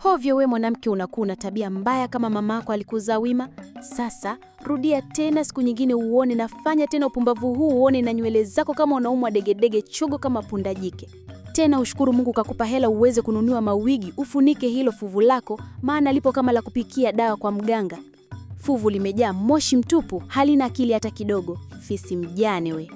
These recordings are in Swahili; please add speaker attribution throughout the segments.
Speaker 1: Hovyo we mwanamke, unakuwa na tabia mbaya kama mamako alikuzaa wima. Sasa rudia tena siku nyingine uone, na fanya tena upumbavu huu uone, na nywele zako kama unaumwa degedege chogo kama punda jike. Tena ushukuru Mungu kakupa hela uweze kununua mawigi ufunike hilo fuvu lako, maana lipo kama la kupikia dawa kwa mganga. Fuvu limejaa moshi mtupu, halina akili hata kidogo. Fisi mjane we.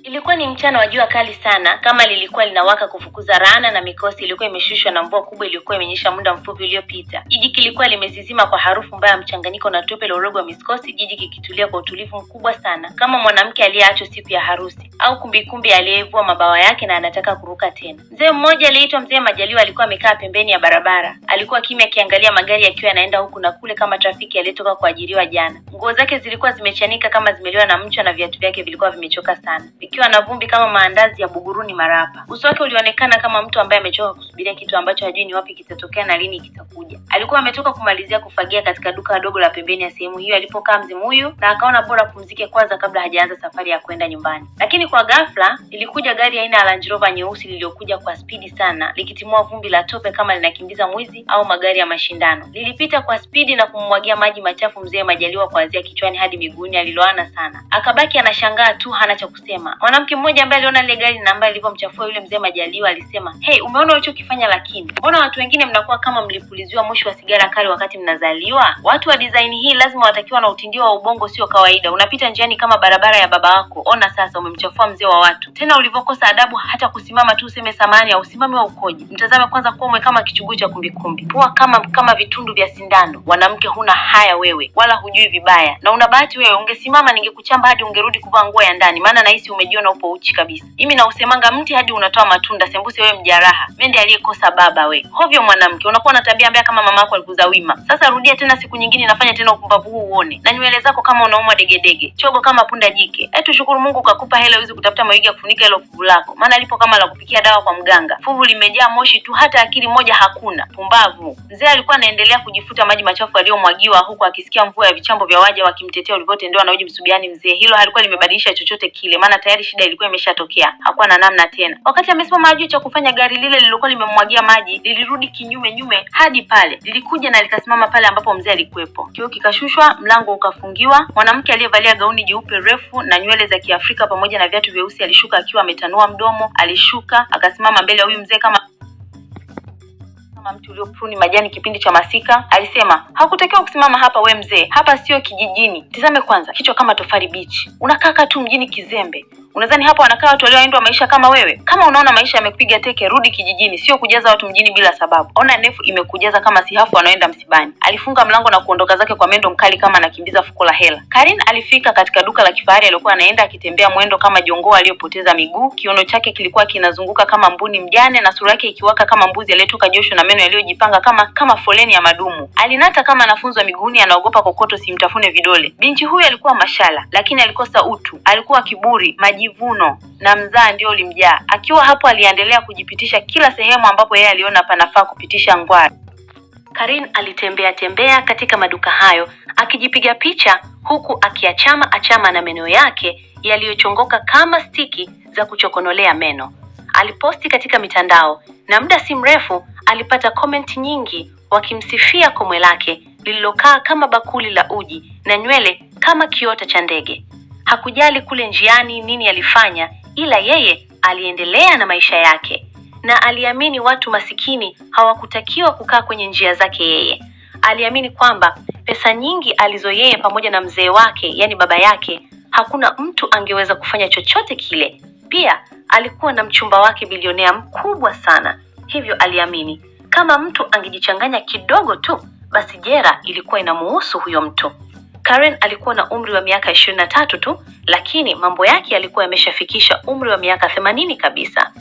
Speaker 2: Ilikuwa ni mchana wa jua kali sana, kama lilikuwa linawaka kufukuza laana na mikosi. Ilikuwa imeshushwa na mvua kubwa iliyokuwa imenyesha muda mfupi uliopita. Jiji kilikuwa limezizima kwa harufu mbaya mchanganyiko na tope la urogo wa miskosi, jiji kikitulia kwa utulivu mkubwa sana, kama mwanamke aliyeachwa siku ya harusi au kumbikumbi aliyevua mabawa yake na anataka kuruka tena. Mzee mmoja aliyeitwa Mzee Majaliwa alikuwa amekaa pembeni ya barabara. Alikuwa kimya akiangalia magari yakiwa yanaenda huku na kule kama trafiki aliyetoka kuajiriwa jana. Nguo zake zilikuwa zimechanika kama zimeliwa na mchwa na viatu vyake vilikuwa vimechoka sana, ikiwa na vumbi kama maandazi ya Buguruni Marapa. Uso wake ulionekana kama mtu ambaye amechoka kusubiria kitu ambacho hajui ni wapi kitatokea na lini kitakuja. Alikuwa ametoka kumalizia kufagia katika duka dogo la pembeni ya sehemu hiyo alipokaa mzee huyu, na akaona bora pumzike kwanza kabla hajaanza safari ya kwenda nyumbani. Lakini kwa ghafla ilikuja gari aina ya Land Rover nyeusi lililokuja kwa spidi sana, likitimua vumbi la tope kama linakimbiza mwizi au magari ya mashindano. Lilipita kwa spidi na kummwagia maji machafu Mzee Majaliwa kuanzia kichwani hadi miguuni. Aliloana sana, akabaki anashangaa tu, hana cha kusema. Mwanamke mmoja ambaye aliona ile gari na ambaye alivyomchafua yule Mzee Majaliwa alisema, "Hey, umeona ulichokifanya? Lakini mbona watu wengine mnakuwa kama mlipuliziwa moshi wa sigara kali wakati mnazaliwa? Watu wa design hii lazima watakiwa na utindio wa ubongo sio kawaida. Unapita njiani kama barabara ya baba wako. Ona sasa umemchafua mzee wa watu. Tena ulivyokosa adabu hata kusimama tu useme samahani au usimame wa ukoje. Mtazame kwanza kuwa kama kichuguu cha kumbikumbi. Pua kama vitundu vya sindano. Mwanamke huna haya wewe, wala hujui vibaya. Na una bahati wewe, ungesimama ningekuchamba hadi ungerudi kuvaa nguo ya ndani, maana nahisi umejiona upo uchi kabisa. Mimi na usemanga mti hadi unatoa matunda, sembuse wewe mjaraha. Mende aliyekosa baba we. Hovyo mwanamke, unakuwa na tabia mbaya kama mamako alikuzaa wima. Sasa rudia tena siku nyingine, nafanya tena upumbavu huu uone. Na nywele zako kama unaumwa degedege, chogo kama punda jike. Tushukuru Mungu kakupa hela uweze kutafuta mawigi ya kufunika hilo fuvu lako, maana lipo kama la kupikia dawa kwa mganga. Fuvu limejaa moshi tu, hata akili moja hakuna. Pumbavu. Mzee alikuwa anaendelea kujifuta maji machafu aliyomwagiwa huku akisikia mvua ya vichambo vya waja wakimtetea ulivyotendewa na Uji Msubiani. Mzee hilo halikuwa limebadilisha chochote kile, maana tayari shida ilikuwa imeshatokea. Hakuwa na namna tena. Wakati amesimama juu cha kufanya, gari lile lililokuwa limemmwagia maji lilirudi kinyume hadi pale. Lilikuja na likasimama pale ambapo mzee alikuwepo. Kioo kikashushwa, mlango ukafungiwa. Mwanamke aliyevalia gauni jeupe refu na nywele za Kiafrika pamoja na viatu vyeusi alishuka akiwa ametanua mdomo. Alishuka akasimama mbele ya huyu mzee kama mtu uliopruni majani kipindi cha masika. Alisema, "Hakutakiwa kusimama hapa we mzee. Hapa sio kijijini. Tizame kwanza, kichwa kama tofali bichi. Unakaa tu mjini kizembe. Unadhani hapa wanakaa watu walioendwa maisha kama wewe? Kama unaona maisha yamekupiga teke, rudi kijijini, sio kujaza watu mjini bila sababu. Ona nefu imekujaza kama sihafu wanaoenda msibani." Alifunga mlango na kuondoka zake kwa mendo mkali kama anakimbiza fuko la hela. Karin alifika katika duka la kifahari aliyokuwa anaenda akitembea mwendo kama jongoo aliyopoteza miguu. Kiuno chake kilikuwa kinazunguka kama mbuni mjane na sura yake ikiwaka kama mbuzi aliyetoka josho na meno yaliyojipanga kama foleni ya madumu. Alinata kama anafunzwa miguuni, anaogopa kokoto simtafune vidole. Binti huyu alikuwa mashala, lakini alikosa utu. Alikuwa kiburi, majivuno na mzaa ndio ulimjaa. Akiwa hapo aliendelea kujipitisha kila sehemu ambapo yeye aliona panafaa kupitisha ngwara. Karin alitembea katika maduka hayo akijipiga picha huku akiachama na meno yake yaliyochongoka kama stiki za kuchokonolea meno. Aliposti katika mitandao na muda si mrefu alipata comment nyingi wakimsifia komwe lake lililokaa kama bakuli la uji na nywele kama kiota cha ndege. Hakujali kule njiani nini alifanya, ila yeye aliendelea na maisha yake, na aliamini watu masikini hawakutakiwa kukaa kwenye njia zake yeye. Aliamini kwamba pesa nyingi alizo yeye pamoja na mzee wake, yani baba yake, hakuna mtu angeweza kufanya chochote kile. Pia alikuwa na mchumba wake bilionea mkubwa sana. Hivyo aliamini kama mtu angejichanganya kidogo tu, basi jera ilikuwa inamuhusu huyo mtu. Karen alikuwa na umri wa miaka 23 tu, lakini mambo yake yalikuwa yameshafikisha umri wa miaka 80 kabisa.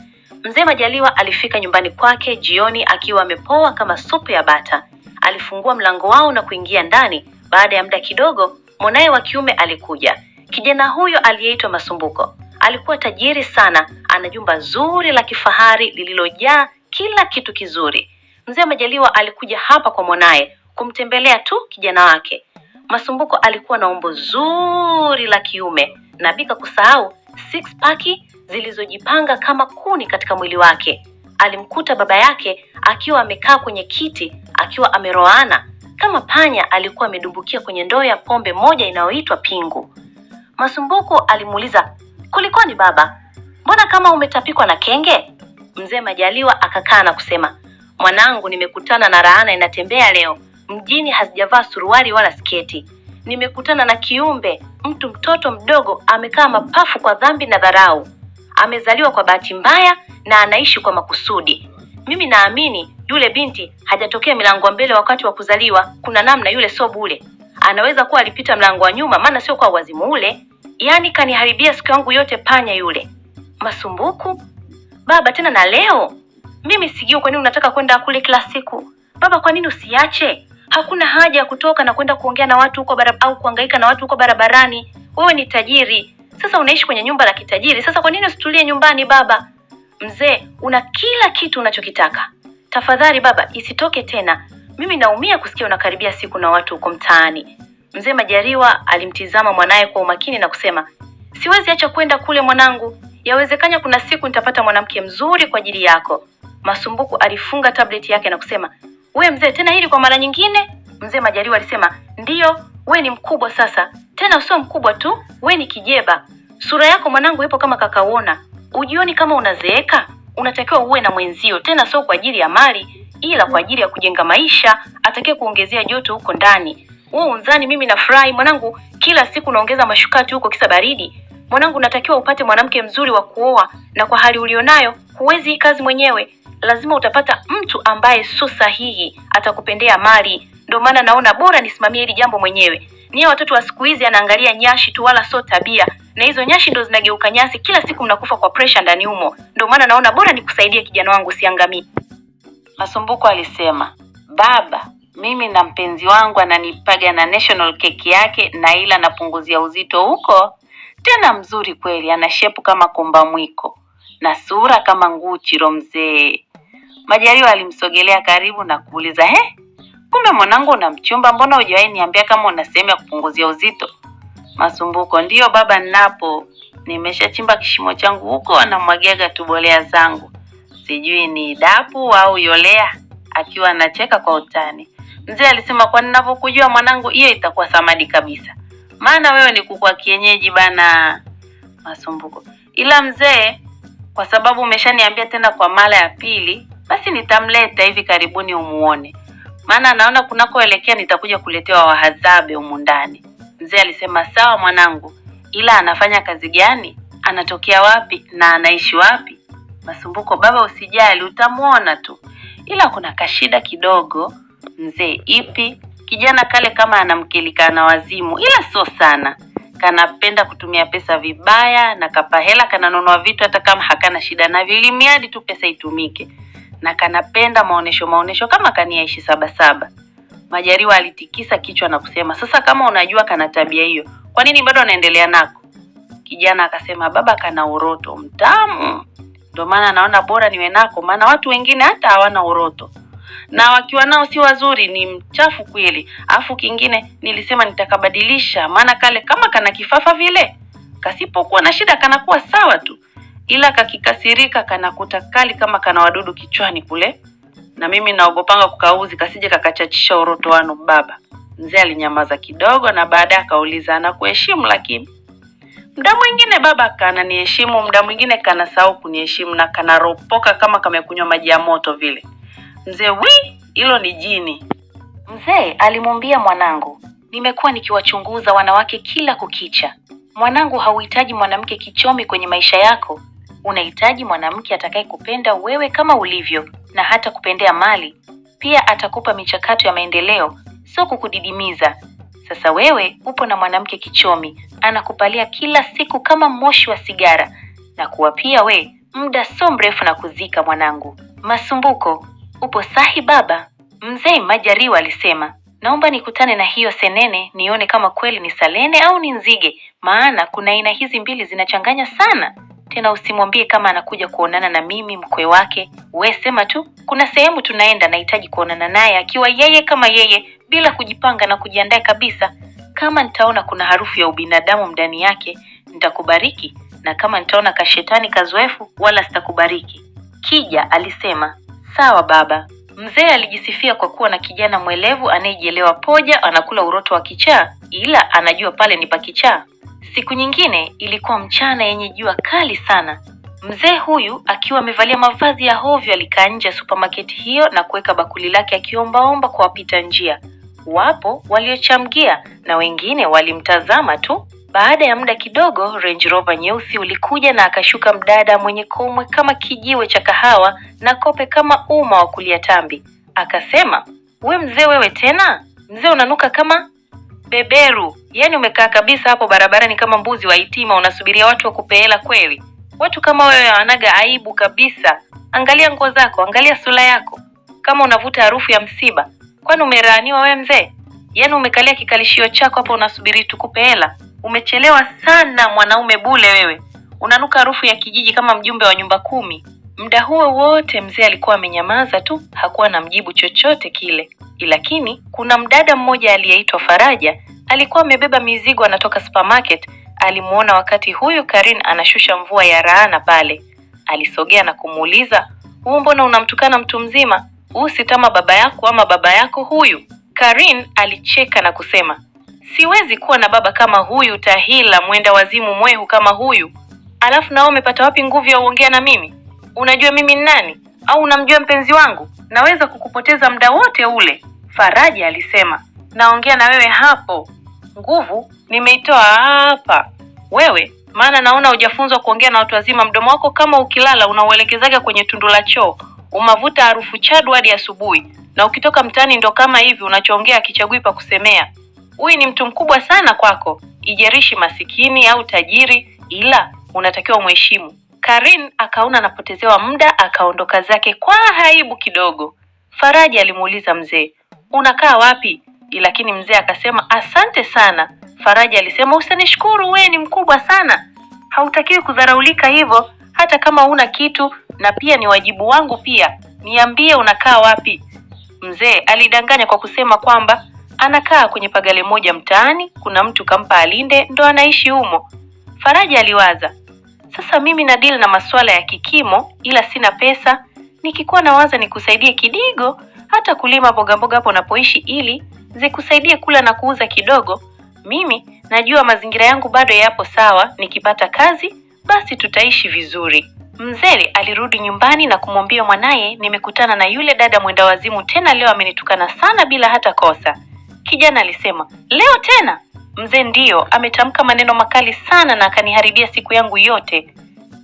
Speaker 2: Mzee Majaliwa alifika nyumbani kwake jioni akiwa amepoa kama supu ya bata. Alifungua mlango wao na kuingia ndani. Baada ya muda kidogo, mwanae wa kiume alikuja. Kijana huyo aliyeitwa Masumbuko alikuwa tajiri sana, ana jumba zuri la kifahari lililojaa kila kitu kizuri. Mzee Majaliwa alikuja hapa kwa mwanae kumtembelea tu kijana wake. Masumbuko alikuwa na umbo zuri la kiume na bila kusahau six pack zilizojipanga kama kuni katika mwili wake. alimkuta baba yake akiwa amekaa kwenye kiti akiwa ameroana kama panya alikuwa amedumbukia kwenye ndoo ya pombe moja inayoitwa pingu. Masumbuko alimuuliza, "Kulikoni baba? Mbona kama umetapikwa na kenge?" Mzee Majaliwa akakaa na kusema, "Mwanangu, nimekutana na Raana inatembea leo. Mjini hazijavaa suruali wala sketi. Nimekutana na kiumbe, mtoto mdogo amekaa mapafu kwa dhambi na dharau. Amezaliwa kwa bahati mbaya na anaishi kwa makusudi. Mimi naamini yule binti hajatokea milango wa mbele wakati wa kuzaliwa. Kuna namna yule sio bure. Anaweza kuwa alipita mlango wa nyuma, maana sio kwa wazimu ule. Yaani kaniharibia siku yangu yote panya yule." Masumbuku, "Baba, tena na leo? Mimi sijui kwa nini unataka kwenda kule kila siku. Baba, kwa nini usiache? Hakuna haja ya kutoka na kwenda kuongea na watu huko au kuhangaika na watu huko barabarani. Wewe ni tajiri. Sasa unaishi kwenye nyumba la kitajiri. Sasa kwa nini usitulie nyumbani baba? Mzee, una kila kitu unachokitaka. Tafadhali baba, isitoke tena. Mimi naumia kusikia unakaribia siku na watu huko mtaani." Mzee Majaliwa alimtizama mwanaye kwa umakini na kusema, "Siwezi acha kwenda kule mwanangu. Yawezekana kuna siku nitapata mwanamke mzuri kwa ajili yako." Masumbuku alifunga tablet yake na kusema, "We mzee, tena hili kwa mara nyingine?" Mzee Majaliwa alisema, "Ndiyo, we ni mkubwa sasa. Tena usio mkubwa tu, we ni kijeba. Sura yako mwanangu ipo kama kakauona. Ujioni kama unazeeka? Unatakiwa uwe na mwenzio, tena sio kwa ajili ya mali, ila kwa ajili ya kujenga maisha, atakaye kuongezea joto huko ndani. Wewe unzani mimi nafurahi mwanangu, kila siku unaongeza mashukati huko kisa baridi. Mwanangu, unatakiwa upate mwanamke mzuri wa kuoa, na kwa hali ulionayo huwezi hii kazi mwenyewe. Lazima utapata mtu ambaye sio sahihi, atakupendea mali. Ndio maana naona bora nisimamie hili jambo mwenyewe. Nyie watoto wa siku hizi anaangalia nyashi tu wala sio tabia. Na hizo nyashi ndo zinageuka nyasi, kila siku mnakufa kwa pressure ndani humo. Ndio maana naona bora nikusaidie kijana wangu usiangamie." Masumbuko alisema, "Baba, mimi na mpenzi wangu ananipaga na national cake yake na ila napunguzia uzito huko. Tena mzuri kweli, ana shepu kama komba mwiko na sura kama nguchiro mzee." Majaliwa alimsogelea karibu na kuuliza, "Kumbe mwanangu una mchumba, mbona hujawahi niambia kama una sehemu ya kupunguzia uzito?" Masumbuko, "Ndiyo baba, ninapo. Nimeshachimba kishimo changu huko, anamwagiaga tubolea zangu. Sijui ni dapu au yolea." Akiwa anacheka kwa utani. Mzee alisema, "Kwa ninapokujua mwanangu, hiyo itakuwa samadi kabisa. Maana wewe ni kuku wa kienyeji bana." Masumbuko, "Ila mzee, kwa sababu umeshaniambia tena kwa mara ya pili, basi nitamleta hivi karibuni umuone. Maana naona kunakoelekea nitakuja kuletewa wahadzabe humu ndani." Mzee alisema, "Sawa mwanangu, ila anafanya kazi gani? Anatokea wapi na anaishi wapi?" Masumbuko, "Baba usijali, utamuona tu. Ila kuna kashida kidogo." Mzee, "Ipi?" "Kijana kale kama anamkilika na wazimu, ila sio sana. Kanapenda kutumia pesa vibaya na kapahela kananunua vitu hata kama hakana shida navyo, ili miadi tu pesa itumike. Na kanapenda maonesho kama kaniaishi Sabasaba." Majaliwa alitikisa kichwa na kusema, "Sasa kama unajua kana tabia hiyo, kwa nini bado unaendelea nako?" Kijana akasema, "Baba, kana uroto mtamu. Ndio maana naona bora niwe nako, maana watu wengine hata hawana uroto. Na wakiwa nao si wazuri, ni mchafu kweli. Afu kingine nilisema nitakabadilisha, maana kale kama kana kifafa vile. Kasipokuwa na shida kanakuwa sawa tu. Ila kakikasirika kanakuta kali kama kana wadudu kichwani kule. Na mimi naogopanga kukauzi kasije kakachachisha uroto wanu baba." Mzee alinyamaza kidogo na baadaye akauliza, "Anakuheshimu lakini?" "Muda mwingine baba kana niheshimu, muda mwingine kana sahau kuniheshimu na kana ropoka kama kamekunywa maji ya moto vile." Mzee, "Hilo ni jini." Mzee alimwambia, "Mwanangu, nimekuwa nikiwachunguza wanawake kila kukicha. Mwanangu, hauhitaji mwanamke kichomi kwenye maisha yako. Unahitaji mwanamke atakaye kupenda wewe kama ulivyo na hata kupendea mali. Pia atakupa michakato ya maendeleo, sio kukudidimiza. Sasa wewe upo na mwanamke kichomi, anakupalia kila siku kama moshi wa sigara, na kuwa pia we muda sio mrefu na kuzika mwanangu." Masumbuko, "Upo sahi baba." Mzee Majaliwa alisema, "Naomba nikutane na hiyo senene nione kama kweli ni salene au ni nzige, maana kuna aina hizi mbili zinachanganya sana. Tena usimwambie kama anakuja kuonana na mimi mkwe wake. We sema tu kuna sehemu tunaenda, nahitaji kuonana naye akiwa yeye kama yeye, bila kujipanga na kujiandaa kabisa. Kama nitaona kuna harufu ya ubinadamu ndani yake, nitakubariki, na kama nitaona kashetani kazoefu, wala sitakubariki." Kija alisema, sawa baba. Mzee alijisifia kwa kuwa na kijana mwelevu anayejielewa poja, anakula uroto wa kichaa, ila anajua pale ni pa kichaa. Siku nyingine ilikuwa mchana yenye jua kali sana. Mzee huyu akiwa amevalia mavazi ya hovyo alikaa nje ya supermarket hiyo na kuweka bakuli lake akiombaomba kwa wapita njia. Wapo waliochamgia na wengine walimtazama tu. Baada ya muda kidogo, Range Rover nyeusi ulikuja na akashuka mdada mwenye komwe kama kijiwe cha kahawa na kope kama uma wa kulia tambi. Akasema, we mzee wewe tena? Mzee unanuka kama beberu. Yaani umekaa kabisa hapo barabarani kama mbuzi wa itima unasubiria watu wakupeela kweli. Watu kama wewe wanaga aibu kabisa. Angalia nguo zako, angalia sura yako. Kama unavuta harufu ya msiba. Kwani umeraaniwa we mzee? Yaani umekalia kikalishio chako hapo unasubiri tukupe hela. Umechelewa sana mwanaume bule wewe. Unanuka harufu ya kijiji kama mjumbe wa nyumba 10. Muda huo wote mzee alikuwa amenyamaza tu, hakuwa na mjibu chochote kile. Lakini kuna mdada mmoja aliyeitwa Faraja, alikuwa amebeba mizigo anatoka supermarket. Alimuona wakati huyu Karin anashusha mvua ya laana pale. Alisogea na kumuuliza, mbona unamtukana mtu mzima? Si kama baba yako ama baba yako huyu? Karin alicheka na kusema, siwezi kuwa na baba kama huyu tahila mwenda wazimu mwehu kama huyu. Alafu na wewe umepata wapi nguvu ya uongea na mimi? Unajua mimi ni nani? Au unamjua mpenzi wangu? Naweza kukupoteza muda wote ule. Faraja alisema, naongea na wewe hapo. Nguvu nimeitoa hapa. Wewe, maana naona hujafunzwa kuongea na watu wazima. Mdomo wako kama ukilala unauelekezaga kwenye tundu la choo. Umavuta harufu chadu hadi asubuhi. Na ukitoka mtaani ndo kama hivi unachoongea kichagui pa kusemea. Huyu ni mtu mkubwa sana kwako. Ijarishi masikini au tajiri, ila unatakiwa umheshimu. Karin akaona anapotezewa muda, akaondoka zake kwa aibu kidogo. Faraja alimuuliza mzee, unakaa wapi? Lakini mzee akasema, asante sana. Faraja alisema, usinishukuru, wewe ni mkubwa sana. Hautakiwi kudharaulika hivyo, hata kama huna kitu, na pia ni wajibu wangu pia. Niambie unakaa wapi? Mzee alidanganya kwa kusema kwamba anakaa kwenye pagale moja mtaani, kuna mtu kampa alinde ndo anaishi humo. Faraja aliwaza, sasa mimi na deal na masuala ya kikimo ila sina pesa. Nikikuwa nawaza nikusaidie kidigo, hata kulima mboga mboga hapo napoishi ili zikusaidie kula na kuuza kidogo. Mimi najua mazingira yangu bado yapo sawa, nikipata kazi basi tutaishi vizuri. Mzee alirudi nyumbani na kumwambia mwanaye, nimekutana na yule dada mwenda wazimu tena leo, amenitukana sana bila hata kosa. Kijana alisema, leo tena? Mzee ndiyo, ametamka maneno makali sana na akaniharibia siku yangu yote.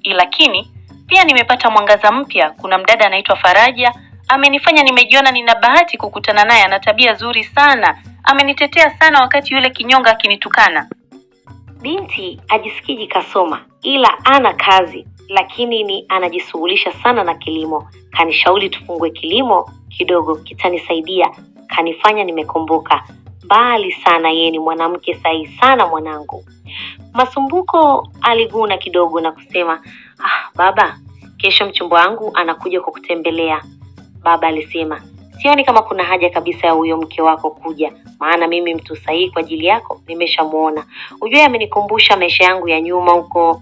Speaker 2: Lakini pia nimepata mwangaza mpya. Kuna mdada anaitwa Faraja, amenifanya nimejiona nina bahati kukutana naye, ana tabia nzuri sana. Amenitetea sana wakati yule kinyonga akinitukana. Binti ajisikiji kasoma ila ana kazi, lakini ni anajishughulisha sana na kilimo. Kanishauri tufungue kilimo kidogo, kitanisaidia. Kanifanya nimekumbuka mbali sana, yeye ni mwanamke sahihi sana mwanangu. Masumbuko aliguna kidogo na kusema, baba, kesho mchumba wangu anakuja kwa kutembelea. Baba alisema, sioni kama kuna haja kabisa ya huyo mke wako kuja, maana mimi mtu sahihi kwa ajili yako nimeshamuona. Ujue amenikumbusha maisha yangu ya nyuma huko.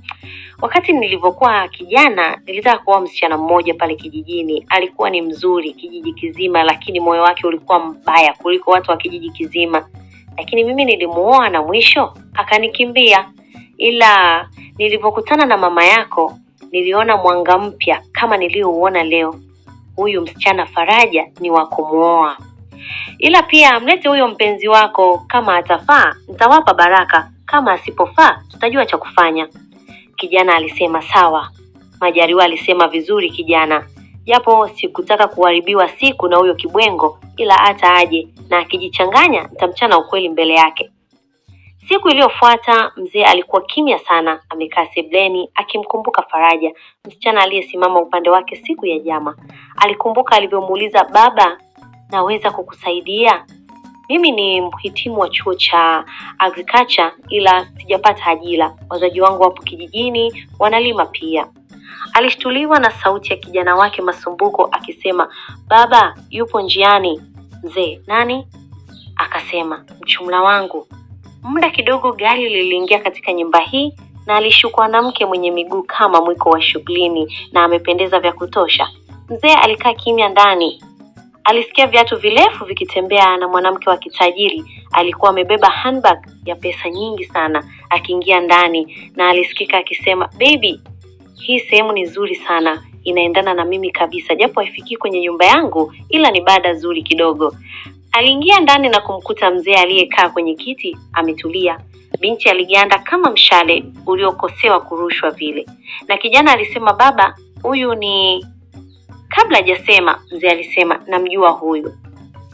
Speaker 2: Wakati nilivyokuwa kijana, nilitaka kuoa msichana mmoja pale kijijini. Alikuwa ni mzuri kijiji kizima, lakini moyo wake ulikuwa mbaya kuliko watu wa kijiji kizima. Lakini mimi nilimuoa na mwisho akanikimbia. Ila nilipokutana na mama yako, niliona mwanga mpya kama niliouona leo. Huyu msichana Faraja ni wa kumuoa. Ila pia mlete huyo mpenzi wako, kama atafaa nitawapa baraka, kama asipofaa tutajua cha kufanya. Kijana alisema sawa. Majaliwa alisema vizuri kijana, japo sikutaka kuharibiwa siku na huyo kibwengo, ila hata aje na akijichanganya nitamchana ukweli mbele yake. Siku iliyofuata mzee alikuwa kimya sana, amekaa sebleni akimkumbuka Faraja, msichana aliyesimama upande wake siku ya jama. Alikumbuka alivyomuuliza, baba, naweza kukusaidia? Mimi ni mhitimu wa chuo cha agriculture ila sijapata ajira. Wazazi wangu wapo kijijini, wanalima pia. Alishtuliwa na sauti ya kijana wake Masumbuko akisema, baba, yupo njiani. Mzee, nani? Akasema, mchumla wangu. Muda kidogo gari liliingia katika nyumba hii na alishukwa na mke mwenye miguu kama mwiko wa shughulini na amependeza vya kutosha. Mzee alikaa kimya ndani. Alisikia viatu virefu vikitembea na mwanamke wa kitajiri alikuwa amebeba handbag ya pesa nyingi sana akiingia ndani, na alisikika akisema, "Baby, hii sehemu ni nzuri sana. Inaendana na mimi kabisa, japo haifikii kwenye nyumba yangu, ila ni bada nzuri kidogo." Aliingia ndani na kumkuta mzee aliyekaa kwenye kiti ametulia. Binti aliganda kama mshale uliokosewa kurushwa vile. Na kijana alisema, "Baba, huyu ni..." Kabla hajasema, mzee alisema, "Namjua huyu."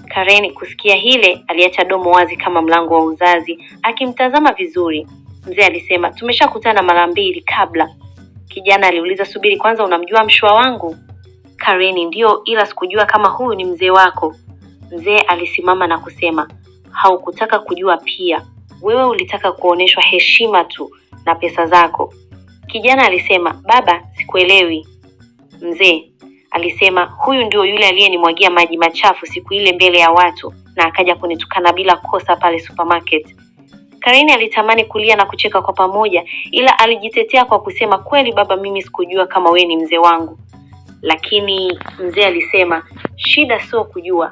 Speaker 2: Karen kusikia hile aliacha domo wazi kama mlango wa uzazi akimtazama vizuri. Mzee alisema, "Tumeshakutana mara mbili kabla." Kijana aliuliza, "Subiri kwanza, unamjua mshua wangu?" Karen, "Ndio, ila sikujua kama huyu ni mzee wako." Mzee alisimama na kusema, "Haukutaka kujua pia. Wewe ulitaka kuoneshwa heshima tu na pesa zako." Kijana alisema, "Baba, sikuelewi." Mzee alisema, "Huyu ndio yule aliyenimwagia maji machafu siku ile mbele ya watu na akaja kunitukana bila kosa pale supermarket." Karen alitamani kulia na kucheka kwa pamoja, ila alijitetea kwa kusema, "Kweli baba, mimi sikujua kama we ni mzee wangu." Lakini mzee alisema, "Shida sio kujua,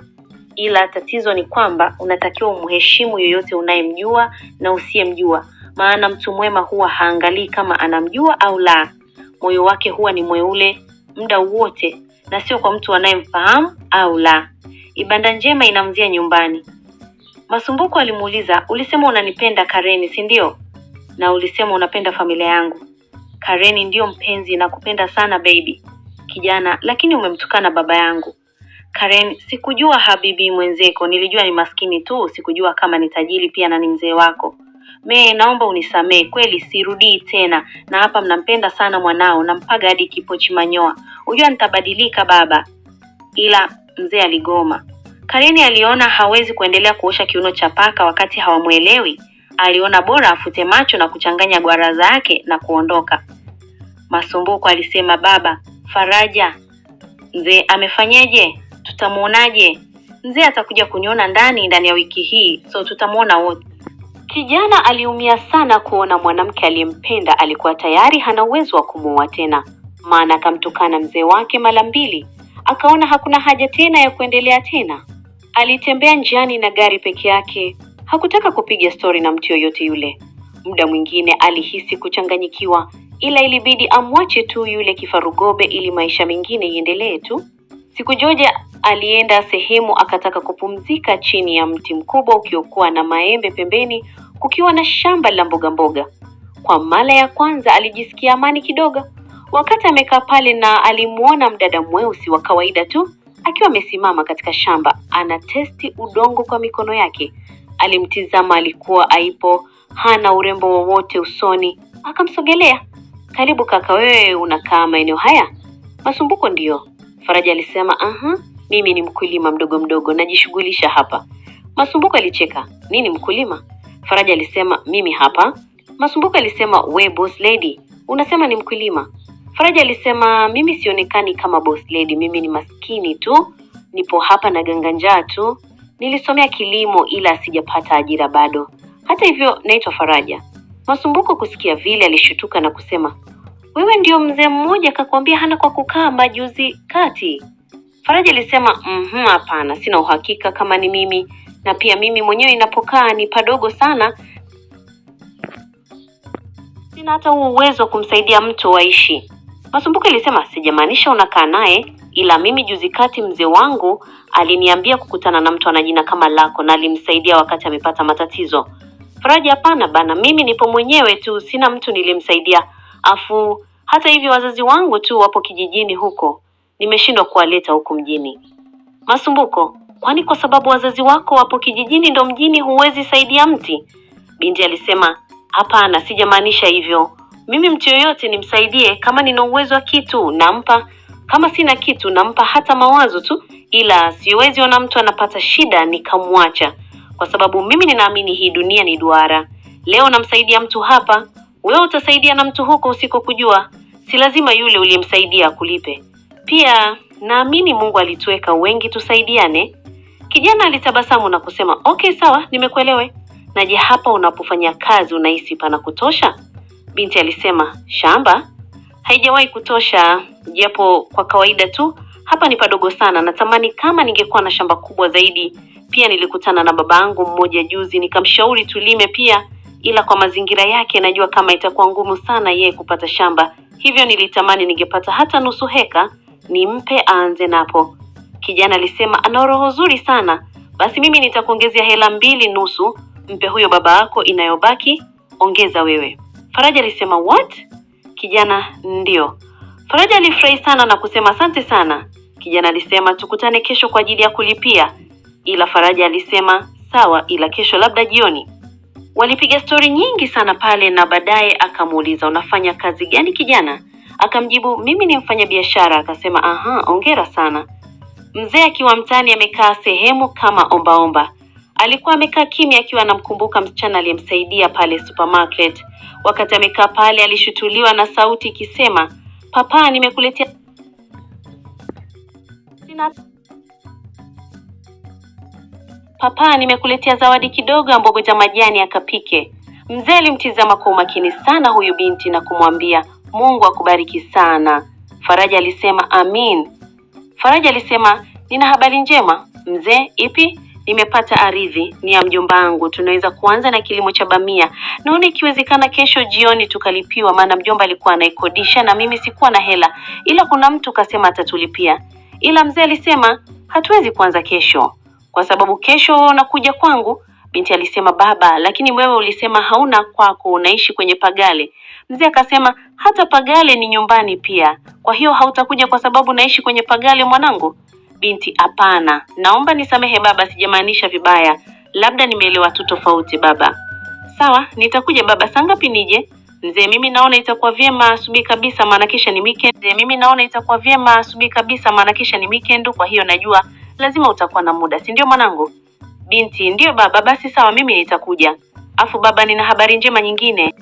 Speaker 2: ila tatizo ni kwamba unatakiwa umheshimu yoyote unayemjua na usiyemjua, maana mtu mwema huwa haangalii kama anamjua au la. Moyo wake huwa ni mweule muda wote, na sio kwa mtu anayemfahamu au la. Ibada njema inamzia nyumbani." Masumbuko alimuuliza, "Ulisema unanipenda Karen, si ndio? Na ulisema unapenda familia yangu." Karen, "Ndio mpenzi, nakupenda sana baby." Kijana, "Lakini umemtukana baba yangu." Karen, "Sikujua habibi mwenzeko, nilijua ni maskini tu, sikujua kama ni tajiri pia na ni mzee wako. Naomba unisamee, kweli sirudii tena, na hapa mnampenda sana mwanao, nampaga hadi kipochi manyoa. Unajua nitabadilika baba." Ila mzee aligoma. Karen aliona hawezi kuendelea kuosha kiuno cha paka wakati hawamuelewi. Aliona bora afute macho na kuchanganya gwara zake na kuondoka. Masumbuko alisema, "Baba, Faraja, mzee amefanyeje? Tutamuonaje?" "Mzee atakuja kuniona ndani ya wiki hii, so tutamuona wote." Kijana aliumia sana kuona mwanamke aliyempenda alikuwa tayari hana uwezo wa kumuoa tena, maana akamtukana mzee wake mara mbili. Akaona hakuna haja tena ya kuendelea tena. Alitembea njiani na gari peke yake. Hakutaka kupiga stori na mtu yoyote yule. Muda mwingine alihisi kuchanganyikiwa, ila ilibidi amwache tu yule kifarugobe ili maisha mengine iendelee tu. Siku George alienda sehemu akataka kupumzika chini ya mti mkubwa ukiokuwa na maembe pembeni, kukiwa na shamba la mboga mboga. Kwa mara ya kwanza alijisikia amani kidogo. Wakati amekaa pale na alimuona mdada mweusi wa kawaida tu akiwa amesimama katika shamba, anatesti udongo kwa mikono yake. Alimtizama, alikuwa aipo, hana urembo wowote usoni. Akamsogelea. "Karibu kaka, wewe unakaa maeneo haya?" "Masumbuko ndio." Faraja alisema, "Aha, mimi ni mkulima mdogo mdogo, najishughulisha hapa." Masumbuko alicheka, "Nini mkulima?" Faraja alisema, "Mimi hapa." Masumbuko alisema, "We boss lady, unasema ni mkulima?" Faraja alisema, "Mimi sionekani kama boss lady, mimi ni maskini tu. Nipo hapa na ganga njaa tu. Nilisomea kilimo ila sijapata ajira bado. Hata hivyo naitwa Faraja." Masumbuko kusikia vile alishutuka na kusema, "Wewe ndio mzee mmoja akakwambia hana kwa kukaa majuzi kati?" Faraja alisema, "Hapana, sina uhakika kama ni mimi, na pia mimi mwenyewe ninapokaa ni padogo sana. Sina hata uwezo wa kumsaidia mtu aishi." Masumbuko alisema, "Sijamaanisha unakaa naye, ila mimi juzi kati mzee wangu aliniambia kukutana na mtu ana jina kama lako na alimsaidia wakati amepata matatizo." Faraja, "Hapana bana, mimi nipo mwenyewe tu, sina mtu nilimsaidia. Afu hata hivyo wazazi wangu tu wapo kijijini huko. Nimeshindwa kuwaleta huku mjini." Masumbuko, "Kwani kwa sababu wazazi wako wapo kijijini ndo mjini huwezi saidia mti?" Binti alisema, "Hapana, sijamaanisha hivyo. Mimi mtu yoyote nimsaidie, kama nina uwezo wa kitu nampa, kama sina kitu nampa hata mawazo tu, ila siwezi ona mtu anapata shida nikamwacha, kwa sababu mimi ninaamini hii dunia ni duara. Leo namsaidia mtu hapa, wewe utasaidia na mtu huko usikokujua. Si lazima yule uliyemsaidia kulipe. Pia naamini Mungu alituweka wengi tusaidiane." Kijana alitabasamu na kusema, "Okay sawa, nimekuelewa. Na je, hapa unapofanya kazi unahisi pana kutosha?" Binti alisema, shamba? Haijawahi kutosha, japo kwa kawaida tu. Hapa ni padogo sana, natamani kama ningekuwa na shamba kubwa zaidi. Pia nilikutana na babangu mmoja juzi, nikamshauri tulime pia, ila kwa mazingira yake najua kama itakuwa ngumu sana yeye kupata shamba. Hivyo nilitamani ningepata hata nusu heka, nimpe aanze napo. Kijana alisema, ana roho nzuri sana. Basi mimi nitakuongezea hela 2.5, mpe huyo baba yako, inayobaki ongeza wewe. Faraja alisema, what? Kijana, ndio. Faraja alifurahi sana na kusema asante sana. Kijana alisema, tukutane kesho kwa ajili ya kulipia. Ila Faraja alisema, sawa, ila kesho labda jioni. Walipiga stori nyingi sana pale na baadaye akamuuliza, unafanya kazi gani kijana? Akamjibu, mimi ni mfanyabiashara. Akasema, aha, hongera sana. Mzee akiwa mtaani amekaa sehemu kama ombaomba. Alikuwa amekaa kimya akiwa anamkumbuka msichana aliyemsaidia pale supermarket. Wakati amekaa pale alishutuliwa na sauti ikisema, papa, nimekuletea zawadi kidogo ya mboga za majani akapike. Mzee alimtizama kwa umakini sana huyu binti na kumwambia, Mungu akubariki sana. Faraja alisema, amin. Faraja alisema, nina habari njema. Mzee, ipi? Nimepata ardhi, ni ya mjomba wangu. Tunaweza kuanza na kilimo cha bamia. Naona ikiwezekana kesho jioni tukalipiwa, maana mjomba alikuwa anaikodisha na mimi sikuwa na hela. Ila kuna mtu kasema atatulipia. Ila mzee alisema, hatuwezi kuanza kesho. Kwa sababu kesho unakuja kwangu. Binti alisema, baba, lakini wewe ulisema hauna kwako, unaishi kwenye pagale. Mzee akasema, hata pagale ni nyumbani pia. Kwa hiyo hautakuja kwa sababu naishi kwenye pagale mwanangu? Binti, hapana, naomba nisamehe baba, sijamaanisha vibaya. Labda nimeelewa tu tofauti baba. Sawa, nitakuja baba, saa ngapi nije? Mzee, mimi naona itakuwa vyema asubuhi kabisa maana kesha ni weekend. Kwa hiyo najua lazima utakuwa na muda, si ndio mwanangu? Binti, ndio baba, basi sawa, mimi nitakuja. Afu baba, nina habari njema nyingine.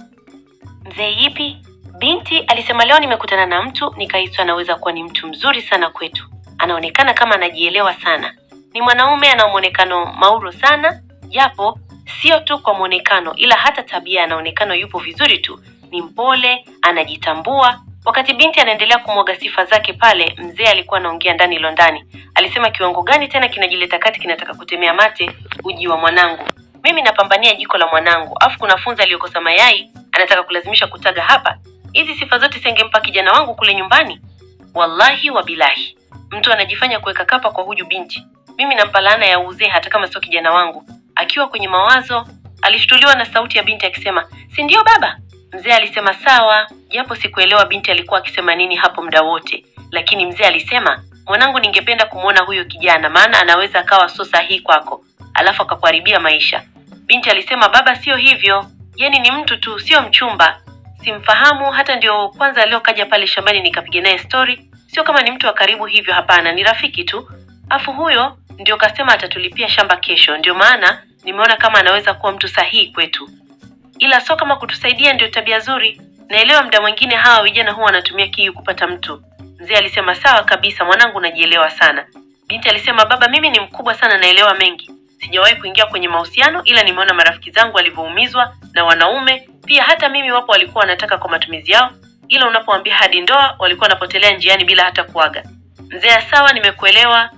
Speaker 2: Mzee, ipi? Binti alisema, leo nimekutana na mtu nikahisi anaweza kuwa ni mtu mzuri sana kwetu. Anaonekana kama anajielewa sana. Ni mwanaume ana muonekano mauro sana, japo sio tu kwa muonekano ila hata tabia anaonekana yupo vizuri tu. Ni mpole, anajitambua. Wakati binti anaendelea kumwaga sifa zake pale, mzee alikuwa anaongea ndani londani. Alisema, kiwango gani tena kinajileta kati kinataka kutemea mate uji wa mwanangu. Mimi napambania jiko la mwanangu, afu kuna funza aliyokosa mayai anataka kulazimisha kutaga hapa. Hizi sifa zote singempa kijana wangu kule nyumbani. Wallahi wa bilahi. Mtu anajifanya kuweka kapa kwa huyu binti. Mimi nampa laana ya uzee hata kama sio kijana wangu. Akiwa kwenye mawazo, alishtuliwa na sauti ya binti akisema, si ndio baba? Mzee alisema sawa, japo sikuelewa binti alikuwa akisema nini hapo muda wote. Lakini mzee alisema, mwanangu, ningependa kumuona huyo kijana maana anaweza akawa sio sahihi kwako, alafu akakuharibia maisha. Binti alisema, baba, sio hivyo. Yaani ni mtu tu, sio mchumba. Simfahamu, hata ndio kwanza leo kaja pale shambani nikapiga naye story. Sio kama ni mtu wa karibu hivyo, hapana, ni rafiki tu. Afu huyo ndio kasema atatulipia shamba kesho, ndio maana nimeona kama anaweza kuwa mtu sahihi kwetu. Ila sio kama kutusaidia ndio tabia nzuri. Naelewa muda mwingine hawa vijana huwa wanatumia kiu kupata mtu. Mzee alisema, sawa kabisa mwanangu, unajielewa sana. Binti alisema, baba, mimi ni mkubwa sana, naelewa mengi. Sijawahi kuingia kwenye mahusiano ila nimeona marafiki zangu walivyoumizwa na wanaume. Pia hata mimi wapo walikuwa wanataka kwa matumizi yao, ila unapoambia hadi ndoa walikuwa wanapotelea njiani bila hata kuaga. Mzee, sawa, nimekuelewa.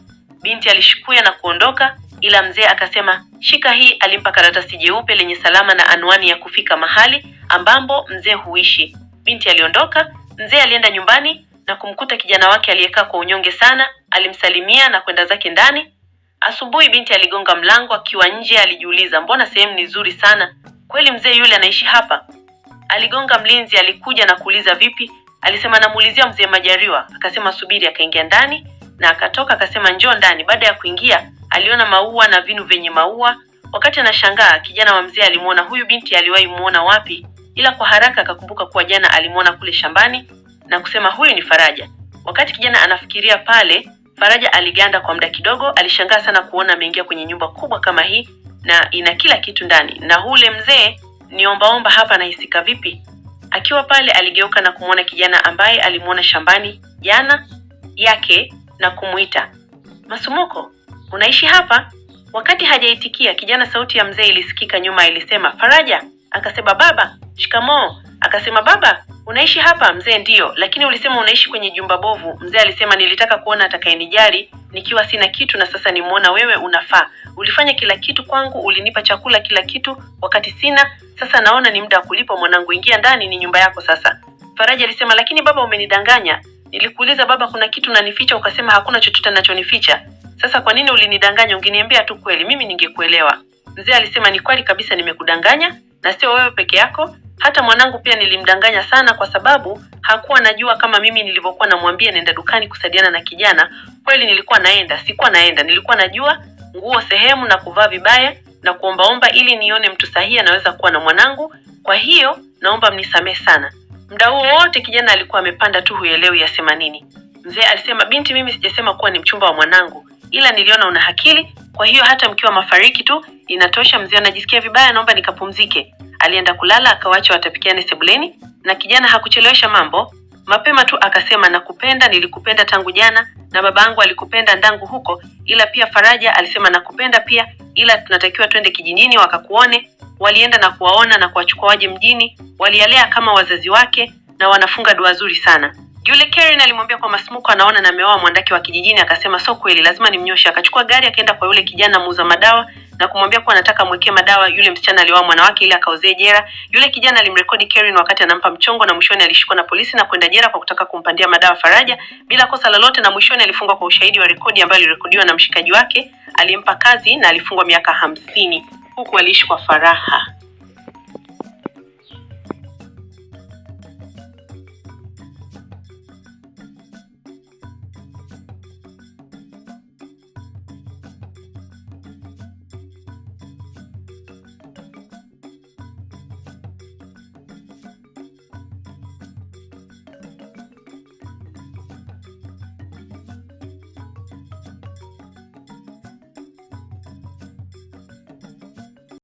Speaker 2: Binti alishukuya na kuondoka, ila mzee akasema, shika hii. Alimpa karatasi jeupe lenye salama na anwani ya kufika mahali ambambo mzee huishi. Binti aliondoka. Mzee alienda nyumbani na kumkuta kijana wake aliyekaa kwa unyonge sana. Alimsalimia na kwenda zake ndani. Asubuhi binti aligonga mlango. Akiwa nje alijiuliza, mbona sehemu ni nzuri sana? Kweli mzee yule anaishi hapa? Aligonga, mlinzi alikuja na kuuliza vipi. Alisema namuulizia mzee Majariwa. Akasema subiri. Akaingia ndani na akatoka akasema njoo ndani. Baada ya kuingia aliona maua na vinu vyenye maua. Wakati anashangaa, kijana wa mzee alimuona huyu binti aliwahi muona wapi, ila kwa haraka akakumbuka kuwa jana alimuona kule shambani na kusema huyu ni Faraja. Wakati kijana anafikiria pale, Faraja aliganda kwa muda kidogo. Alishangaa sana kuona ameingia kwenye nyumba kubwa kama hii na ina kila kitu ndani. Na hule mzee ni ombaomba hapa, anahisika vipi? Akiwa pale aligeuka na kumuona kijana ambaye alimuona shambani jana yake na kumuita, Masumuko, unaishi hapa? Wakati hajaitikia kijana, sauti ya mzee ilisikika nyuma, ilisema, Faraja. Akasema, baba, shikamoo.
Speaker 3: Akasema, baba, unaishi hapa? Mzee, ndiyo. Lakini ulisema unaishi kwenye jumba bovu. Mzee alisema, nilitaka kuona atakayenijali nikiwa sina kitu, na sasa nimuona wewe unafaa. Ulifanya kila kitu kwangu, ulinipa chakula, kila kitu wakati sina. Sasa naona ni muda wa kulipa mwanangu, ingia ndani, ni nyumba yako sasa. Faraja alisema, lakini baba, umenidanganya. Nilikuuliza baba, kuna kitu unanificha, ukasema hakuna chochote ninachonificha. Sasa kwa nini ulinidanganya? Ungeniambia tu kweli, mimi ningekuelewa. Mzee alisema, ni kweli kabisa nimekudanganya, na sio wewe peke yako. Hata mwanangu pia nilimdanganya sana, kwa sababu hakuwa najua kama mimi nilivyokuwa namwambia nenda dukani kusaidiana na kijana. Kweli nilikuwa naenda, sikuwa naenda. Nilikuwa najua nguo sehemu na kuvaa vibaya na kuombaomba ili nione mtu sahihi anaweza kuwa na mwanangu. Kwa hiyo naomba mnisamehe sana. Muda huo wote kijana alikuwa amepanda tu, huelewi yasema nini. Mzee alisema, binti, mimi sijasema kuwa ni mchumba wa mwanangu, ila niliona una akili, kwa hiyo hata mkiwa mafariki tu inatosha. Mzee anajisikia vibaya, naomba nikapumzike. Alienda kulala, akawaacha watapikiane sebuleni, na kijana hakuchelewesha mambo. Mapema tu akasema, nakupenda, nilikupenda tangu jana, na babangu alikupenda ndangu huko, ila pia Faraja alisema nakupenda pia, ila tunatakiwa twende kijijini wakakuone. Walienda na kuwaona na kuwachukua waje mjini. Walialea kama wazazi wake na wanafunga dua nzuri sana. Yule Karen alimwambia kwa Masmuko anaona na ameoa mwandaki wa kijijini. Akasema, so kweli, lazima nimnyoshe. Akachukua gari akaenda kwa yule kijana muuza madawa na kumwambia kuwa anataka mwekee madawa yule msichana alioa mwanawake ili akaozee jera. Yule kijana alimrekodi Karen wakati anampa mchongo, na mwishoni alishikwa na polisi na kwenda jela kwa kutaka kumpandia madawa Faraja bila kosa lolote, na mwishoni alifungwa kwa ushahidi wa rekodi ambayo ilirekodiwa na mshikaji wake aliyempa kazi, na alifungwa miaka 50 huku aliishi kwa faraha.